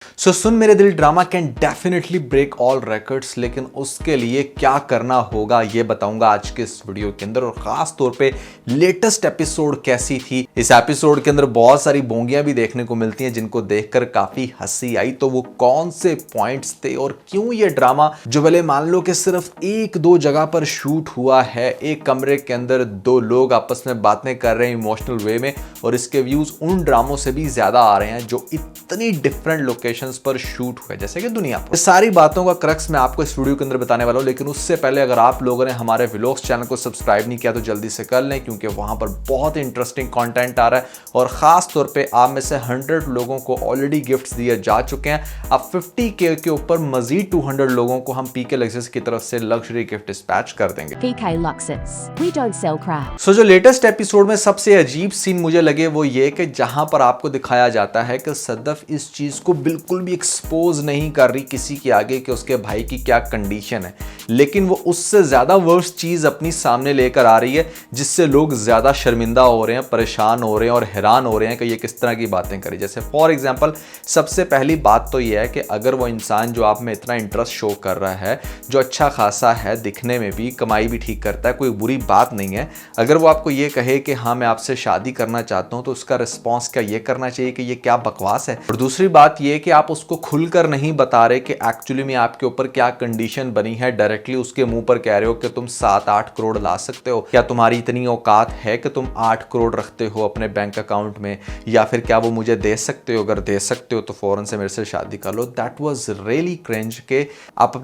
Soon Mere Dil drama can definitely break all records, लेकिन उसके लिए क्या करना होगा ये बताऊंगा आज के इस वीडियो के अंदर। और खास तौर पे लेटेस्ट एपिसोड कैसी थी। इस एपिसोड के अंदर बहुत सारी बोंगियां भी देखने को मिलती हैं जिनको देखकर काफी हंसी आई। तो वो कौन से पॉइंट्स थे और क्यों ये ड्रामा, जो भले मान लो कि सिर्फ एक दो जगह पर शूट हुआ है, एक कमरे के अंदर दो लोग आपस में बातें कर रहे हैं इमोशनल वे में, और इसके व्यूज उन ड्रामों से भी ज्यादा आ रहे हैं जो इतनी डिफरेंट लोकेशंस पर शूट हुए जैसे कि दुनिया पर। सारी बातों का क्रक्स मैं आपको इस वीडियो के अंदर बताने वाला हूं, लेकिन उससे पहले अगर आप लोगों ने हमारे व्लॉग्स चैनल को सब्सक्राइब नहीं किया तो जल्दी से कर लें, क्योंकि वहां पर बहुत इंटरेस्टिंग कंटेंट आ रहा है। और खास तौर पे आप में से 100 लोगों को ऑलरेडी गिफ्ट्स दिए जा चुके हैं। अब 50K के ऊपर मजीद 200 लोगों को हम पीके लक्सेस की तरफ से लग्जरी गिफ्ट डिस्पैच कर देंगे। PK Luxus. We don't sell crap. सो जो लेटेस्ट एपिसोड में सबसे अजीब सीन मुझे लगे वो ये कि जहां पर आपको दिखाया जाता है कि सदफ इस चीज को बिल्कुल भी एक्सपोज नहीं कर रही किसी के आगे कि उसके भाई की क्या कंडीशन है, लेकिन वो उससे ज्यादा वर्स्ट चीज अपनी सामने लेकर आ रही है जिससे लोग ज्यादा शर्मिंदा हो रहे हैं, परेशान हो रहे हैं और हैरान हो रहे हैं कि ये किस तरह की बातें करी। जैसे फॉर एग्जांपल सबसे पहली बात तो ये है कि अगर वो इंसान जो आप में इतना इंटरेस्ट शो कर रहा है, जो अच्छा खासा है दिखने में भी, कमाई भी ठीक करता है, कोई बुरी बात नहीं है, अगर वो आपको ये कहे कि हाँ मैं आपसे शादी करना चाहता हूँ, तो उसका रिस्पॉन्स क्या ये करना चाहिए कि ये क्या बकवास है। और दूसरी बात ये कि आप उसको खुलकर नहीं बता रहे कि एक्चुअली में आपके ऊपर क्या कंडीशन बनी है, डायरेक्टली उसके मुंह पर कह रहे हो कि तुम 7-8 करोड़ ला सकते हो, क्या तुम्हारी इतनी औकात है कि तुम 8 करोड़ रखते हो अपने बैंक अकाउंट में, या फिर क्या वो मुझे दे सकते हो, अगर दे सकते हो तो फौरन से मेरे से शादी कर लो। दैट वाज रियली क्रिंज के आप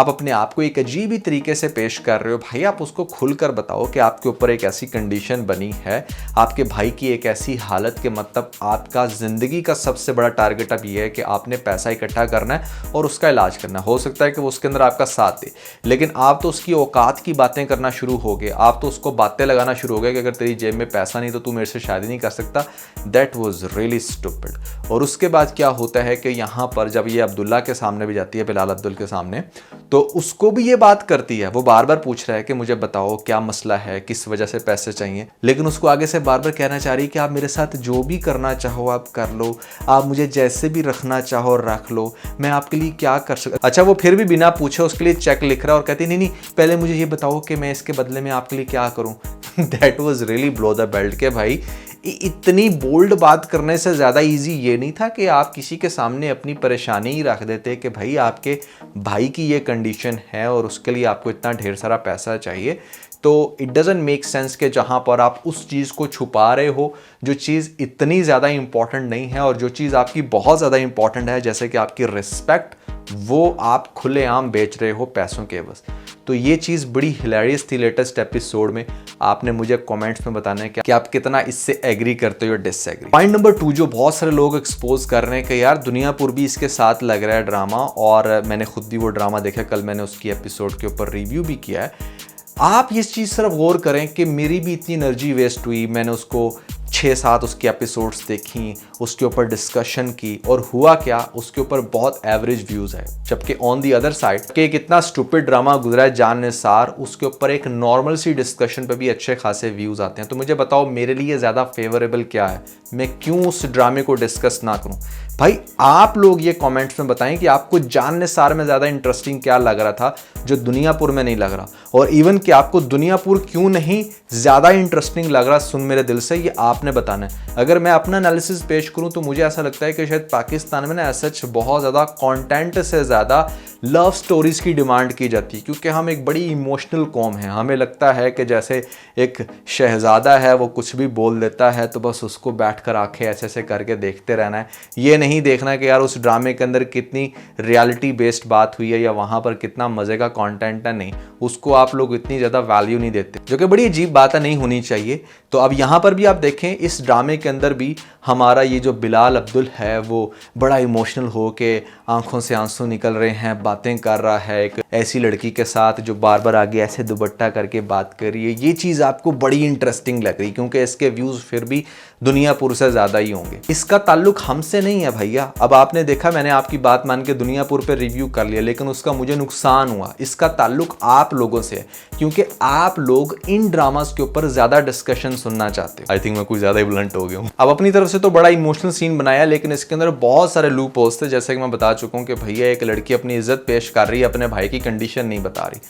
अपने आप को एक अजीब ही तरीके से पेश कर रहे हो। भाई आप उसको खुलकर बताओ कि आपके ऊपर एक ऐसी कंडीशन बनी है, आपके भाई की एक ऐसी हालत के मतलब आपका जिंदगी का सबसे बड़ा टारगेट अब ये है कि आपने पैसा इकट्ठा करना है और उसका इलाज करना है। हो सकता है कि वो उसके अंदर आपका साथ दे, लेकिन आप तो उसकी औकात की बातें करना शुरू हो गए, आप तो उसको बातें लगाना शुरू हो गए कि अगर तेरी जेब में पैसा नहीं तो तू मेरे से शादी नहीं कर सकता। That was really stupid. और उसके बाद क्या होता है कि यहाँ पर जब ये अब्दुल्ला के सामने भी जाती है, बिलाल अब्दुल के सामने, तो उसको भी ये बात करती है। वो बार बार पूछ रहा है कि मुझे बताओ क्या मसला है, किस वजह से पैसे चाहिए, लेकिन उसको आगे से बार बार कहना चाह रही है कि आप मेरे साथ जो भी करना चाहो आप कर लो, आप मुझे जैसे भी रखना चाहो रख लो, मैं आपके लिए क्या कर सकता। अच्छा वो फिर भी बिना पूछे उसके लिए चेक लिख रहा है और कहती नहीं नहीं पहले मुझे ये बताओ कि मैं इसके बदले में आपके लिए क्या करूं। That was really blow the belt के भाई इतनी बोल्ड बात करने से ज़्यादा इजी ये नहीं था कि आप किसी के सामने अपनी परेशानी ही रख देते कि भाई आपके भाई की ये कंडीशन है और उसके लिए आपको इतना ढेर सारा पैसा चाहिए। तो इट डजंट मेक सेंस कि जहाँ पर आप उस चीज़ को छुपा रहे हो जो चीज़ इतनी ज़्यादा इंपॉर्टेंट नहीं है, और जो चीज़ आपकी बहुत ज़्यादा इंपॉर्टेंट है जैसे कि आपकी रिस्पेक्ट, वो आप खुलेआम बेच रहे हो पैसों के बस। तो ये चीज़ बड़ी हिलेरियस थी लेटेस्ट एपिसोड में। आपने मुझे कमेंट्स में बताना है कि आप कितना इससे एग्री करते हो या डिसएग्री। पॉइंट नंबर 2 जो बहुत सारे लोग एक्सपोज कर रहे हैं कि यार दुनियापुर भी इसके साथ लग रहा है ड्रामा, और मैंने खुद भी वो ड्रामा देखा, कल मैंने उसकी एपिसोड के ऊपर रिव्यू भी किया है। आप इस चीज़ सिर्फ गौर करें कि मेरी भी इतनी एनर्जी वेस्ट हुई, मैंने उसको 6-7 उसकी एपिसोड्स देखी, उसके ऊपर डिस्कशन की, और हुआ क्या, उसके ऊपर बहुत एवरेज व्यूज़ आए। जबकि ऑन दी अदर साइड कि एक इतना स्टूपिड ड्रामा गुजरा है जान निसार, उसके ऊपर एक नॉर्मल सी डिस्कशन पे भी अच्छे खासे व्यूज़ आते हैं। तो मुझे बताओ मेरे लिए ज़्यादा फेवरेबल क्या है, मैं क्यों उस ड्रामे को डिस्कस ना करूँ। भाई आप लोग ये कमेंट्स में बताएं कि आपको जान निसार में ज़्यादा इंटरेस्टिंग क्या लग रहा था जो दुनियापुर में नहीं लग रहा, और इवन कि आपको दुनियापुर क्यों नहीं ज़्यादा इंटरेस्टिंग लग रहा सुन मेरे दिल से, ये आपने बताना है। अगर मैं अपना एनालिसिस पेश करूं तो मुझे ऐसा लगता है कि शायद पाकिस्तान में ना सच बहुत ज़्यादा कंटेंट से ज़्यादा लव स्टोरीज़ की डिमांड की जाती है, क्योंकि हम एक बड़ी इमोशनल कौम है। हमें लगता है कि जैसे एक शहज़ादा है, वो कुछ भी बोल देता है तो बस उसको बैठकर आंखें ऐसे ऐसे करके देखते रहना है। ये नहीं देखना कि यार उस ड्रामे के अंदर कितनी रियलिटी बेस्ड बात हुई है या वहाँ पर कितना मज़े का कंटेंट है, नहीं, उसको आप लोग इतनी ज़्यादा वैल्यू नहीं देते, जो कि बड़ी अजीब बात है, नहीं होनी चाहिए। तो अब यहाँ पर भी आप देखें इस ड्रामे के अंदर भी हमारा ये जो बिलाल अब्दुल है वो बड़ा इमोशनल हो के आंखों से आंसू निकल रहे हैं, बातें कर रहा है, एक ऐसी लड़की के साथ जो बार बार आगे ऐसे दुपट्टा करके बात कर रही है, ये चीज़ आपको बड़ी इंटरेस्टिंग लग रही क्योंकि इसके व्यूज़ फिर भी दुनियापुर से ज़्यादा ही होंगे। इसका ताल्लुक हमसे नहीं है भैया। अब आपने देखा मैंने आपकी बात मान के दुनियापुर पे रिव्यू कर लिया, लेकिन उसका मुझे नुकसान हुआ। इसका ताल्लुक आप लोगों से है क्योंकि आप लोग इन ड्रामास के ऊपर ज़्यादा डिस्कशन सुनना चाहते हो। आई थिंक मैं कुछ ज़्यादा ही ब्लंट हो गया हूँ। अब अपनी तरफ से तो बड़ा इमोशनल सीन बनाया, लेकिन इसके अंदर बहुत सारे लूप होल्स थे। जैसे कि मैं बता चुका हूँ कि भैया एक लड़की अपनी इज्जत पेश कर रही है, अपने भाई की कंडीशन नहीं बता रही।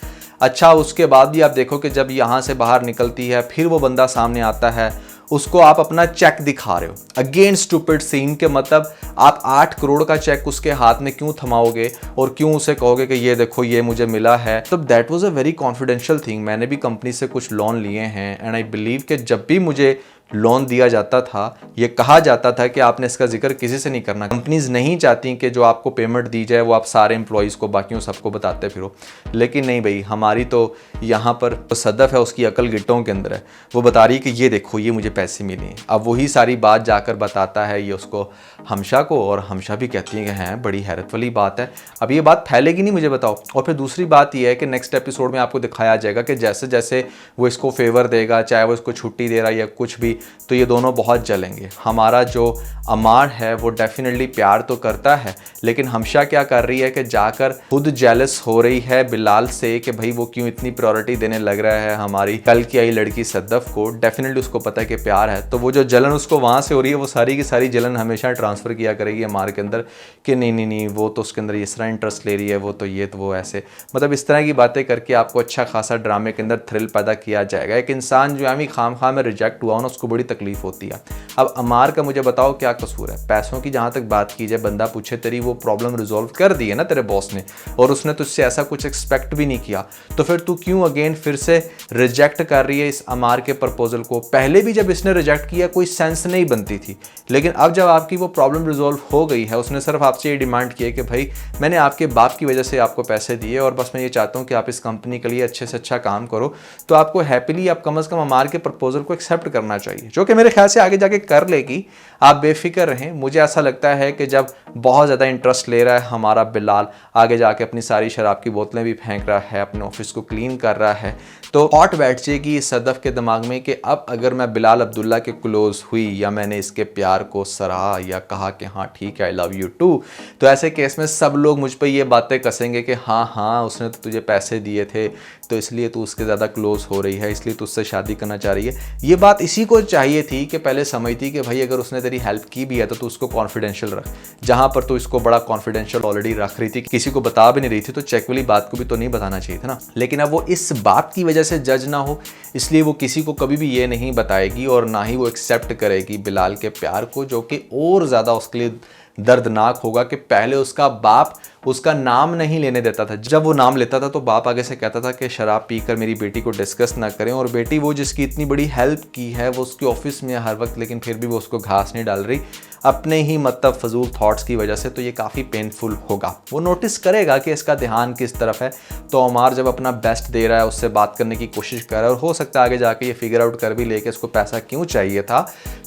अच्छा, उसके बाद भी आप देखो कि जब यहाँ से बाहर निकलती है फिर वो बंदा सामने आता है, उसको आप अपना चेक दिखा रहे हो। अगेन स्टूपिड सीन के मतलब आप 8 करोड़ का चेक उसके हाथ में क्यों थमाओगे और क्यों उसे कहोगे कि ये देखो ये मुझे मिला है। तो that was a very confidential thing. मैंने भी कंपनी से कुछ लोन लिए हैं एंड आई बिलीव कि जब भी मुझे लोन दिया जाता था ये कहा जाता था कि आपने इसका जिक्र किसी से नहीं करना। कंपनीज नहीं चाहती कि जो आपको पेमेंट दी जाए वो आप सारे एम्प्लॉयज़ को बाकियों सबको बताते फिरो। लेकिन नहीं भाई, हमारी तो यहाँ पर सदफ है, उसकी अकल गिट्टों के अंदर है। वो बता रही कि ये देखो ये मुझे पैसे मिले हैं। अब वही सारी बात जाकर बताता है ये उसको हमशा को, और हमशा भी कहती है कि हैं बड़ी हैरत वाली बात है। अब ये बात फैलेगी नहीं मुझे बताओ। और फिर दूसरी बात ये है कि नेक्स्ट एपिसोड में आपको दिखाया जाएगा कि जैसे जैसे वो इसको फेवर देगा, चाहे वो इसको छुट्टी दे रहा है या कुछ भी, तो ये दोनों बहुत जलेंगे। हमारा जो अमार है वो डेफिनेटली प्यार तो करता है, लेकिन हमशा क्या कर रही है कि जाकर खुद जेलस हो रही है बिलाल से कि भाई वो क्यों इतनी प्रायोरिटी देने लग रहा है हमारी कल की आई लड़की सद्दफ को। डेफिनेटली उसको पता है कि प्यार है, तो वो जो जलन उसको वहाँ से हो रही है वो सारी की सारी जलन हमेशा ट्रांसफ़र किया करेगी अमार के अंदर कि नहीं नहीं नहीं वो तो उसके अंदर इस तरह इंटरेस्ट ले रही है, वो तो ये तो वो ऐसे, मतलब इस तरह की बातें करके आपको अच्छा खासा ड्रामे के अंदर थ्रिल पैदा किया जाएगा। एक इंसान जो है खाम खाम में रिजेक्ट हुआ ना, उसको बड़ी तकलीफ होती है। अब अमार का मुझे बताओ क्या कसूर है? पैसों की जहाँ तक बात की जाए, बंदा पूछे तेरी वो प्रॉब्लम रिजॉल्व कर दी है ना तेरे बॉस ने, और उसने तुझसे ऐसा कुछ एक्सपेक्ट भी नहीं किया, तो फिर तू क्यों अगेन फिर से रिजेक्ट कर रही है इस अमार के प्रपोजल को? पहले भी जब इसने रिजेक्ट किया कोई सेंस नहीं बनती थी, लेकिन अब जब आपकी वो प्रॉब्लम रिजॉल्व हो गई है, उसने सिर्फ आपसे ये डिमांड की है कि भाई मैंने आपके बाप की वजह से आपको पैसे दिए और बस मैं ये चाहता हूँ कि आप इस कंपनी के लिए अच्छे से अच्छा काम करो, तो आपको हैप्पीली आप कम से कम अमार के प्रपोजल को एक्सेप्ट करना चाहिए, जो कि मेरे ख्याल से आगे जाके कर लेगी। आप बेफिक्र रहें। मुझे ऐसा लगता है कि जब बहुत ज़्यादा इंटरेस्ट ले रहा है हमारा बिलाल, आगे जाके अपनी सारी शराब की बोतलें भी फेंक रहा है, अपने ऑफिस को क्लीन कर रहा है, तो हॉट बैठ जाएगी इस सदफ के दिमाग में कि अब अगर मैं बिलाल अब्दुल्ला के क्लोज हुई या मैंने इसके प्यार को सराहा या कहा कि हाँ ठीक है आई लव यू टू, तो ऐसे केस में सब लोग मुझ पर ये बातें कसेंगे कि हाँ हाँ उसने तो तुझे पैसे दिए थे तो इसलिए तू उसके ज़्यादा क्लोज हो रही है, इसलिए तू उससे शादी करना चाह रही है। ये बात इसी को चाहिए थी कि पहले समझती कि भाई अगर उसने तेरी हेल्प की भी है तो तू उसको कॉन्फिडेंशियल रख। जहाँ पर तू इसको बड़ा कॉन्फिडेंशियल ऑलरेडी रख रही थी, किसी को बता भी नहीं रही थी, तो चेक वाली बात को भी तो नहीं बताना चाहिए था ना। लेकिन अब वो इस बात की वजह से जज ना हो, इसलिए वो किसी को कभी भी ये नहीं बताएगी और ना ही वो एक्सेप्ट करेगी बिलाल के प्यार को, जो कि और ज़्यादा उसके लिए दर्दनाक होगा कि पहले उसका बाप उसका नाम नहीं लेने देता था। जब वो नाम लेता था तो बाप आगे से कहता था कि शराब पीकर मेरी बेटी को डिस्कस ना करें, और बेटी वो जिसकी इतनी बड़ी हेल्प की है वो उसके ऑफिस में हर वक्त, लेकिन फिर भी वो उसको घास नहीं डाल रही अपने ही मतलब फजूल थॉट्स की वजह से। तो ये काफ़ी पेनफुल होगा। वो नोटिस करेगा कि इसका ध्यान किस तरफ है, तो अमार जब अपना बेस्ट दे रहा है, उससे बात करने की कोशिश कर रहा है, और हो सकता है आगे जाके ये फिगर आउट कर भी ले कि इसको पैसा क्यों चाहिए था,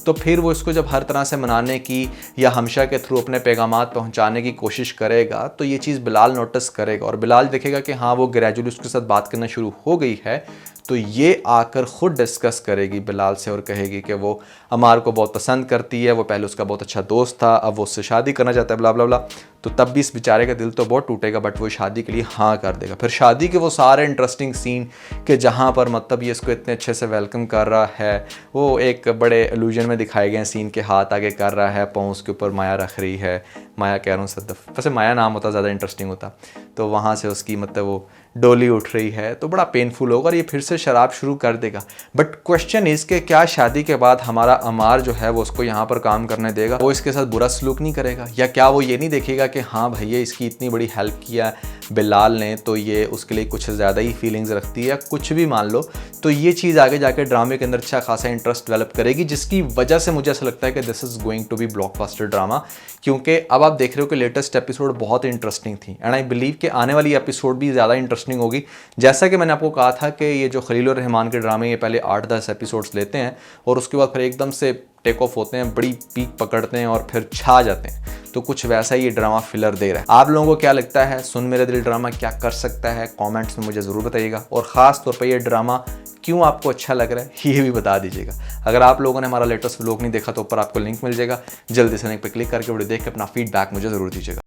तो फिर वो इसको जब हर तरह से मनाने की या हमशा के थ्रू अपने पैगामात पहुंचाने की कोशिश करेगा, तो ये चीज़ बिलाल नोटिस करेगा और बिलाल देखेगा कि हाँ वो ग्रेजुअली उसके साथ बात करना शुरू हो गई है, तो ये आकर खुद डिस्कस करेगी बिलाल से और कहेगी कि वो अमार को बहुत पसंद करती है, वो पहले उसका बहुत अच्छा दोस्त था, अब वो उससे शादी करना चाहता है, ब्ला ब्ला ब्ला। तो तब भी इस बेचारे का दिल तो बहुत टूटेगा, बट वो शादी के लिए हाँ कर देगा। फिर शादी के वो सारे इंटरेस्टिंग सीन कि जहाँ पर मतलब ये इसको इतने अच्छे से वेलकम कर रहा है, वो एक बड़े इल्यूजन में दिखाए गए सीन के हाथ आगे कर रहा है, पाँव उसके ऊपर माया रख रही है, माया कह रहा हूँ सदफ, वैसे माया नाम होता ज़्यादा इंटरेस्टिंग होता, तो वहाँ से उसकी मतलब वो डोली उठ रही है, तो बड़ा पेनफुल होगा और ये फिर से शराब शुरू कर देगा। बट क्वेश्चन इज़ कि क्या शादी के बाद हमारा अमार जो है वो उसको यहाँ पर काम करने देगा, वो इसके साथ बुरा सलूक नहीं करेगा, या क्या वो ये नहीं देखेगा कि हाँ भैया इसकी इतनी बड़ी हेल्प किया बिलाल ने तो ये उसके लिए कुछ ज़्यादा ही फीलिंग्स रखती है, या कुछ भी मान लो, तो ये चीज़ आगे जाके ड्रामे के अंदर अच्छा खासा इंटरेस्ट डेवलप करेगी, जिसकी वजह से मुझे ऐसा लगता है कि this is going to be blockbuster drama. क्योंकि अब आप देख रहे हो कि लेटेस्ट एपिसोड बहुत इंटरेस्टिंग थी, एंड आई बिलीव कि आने वाली एपिसोड भी ज़्यादा इंटरेस्टिंग होगी। जैसा कि मैंने आपको कहा था कि ये जो खलील और रहमान के ड्रामे ये पहले 8-10 एपिसोड्स लेते हैं और उसके बाद फिर एकदम से टेक ऑफ होते हैं, बड़ी पीक पकड़ते हैं और फिर छा जाते हैं। तो कुछ वैसा ही ये ड्रामा फिलर दे रहा है। आप लोगों को क्या लगता है, सुन मेरे दिल ड्रामा क्या कर सकता है? कमेंट्स में मुझे ज़रूर बताइएगा, और ख़ास तौर पर ये ड्रामा क्यों आपको अच्छा लग रहा है ये भी बता दीजिएगा। अगर आप लोगों ने हमारा लेटेस्ट व्लॉग नहीं देखा तो ऊपर आपको लिंक मिल जाएगा, जल्दी से लिंक पर क्लिक करके वीडियो देख के अपना फीडबैक मुझे ज़रूर दीजिएगा।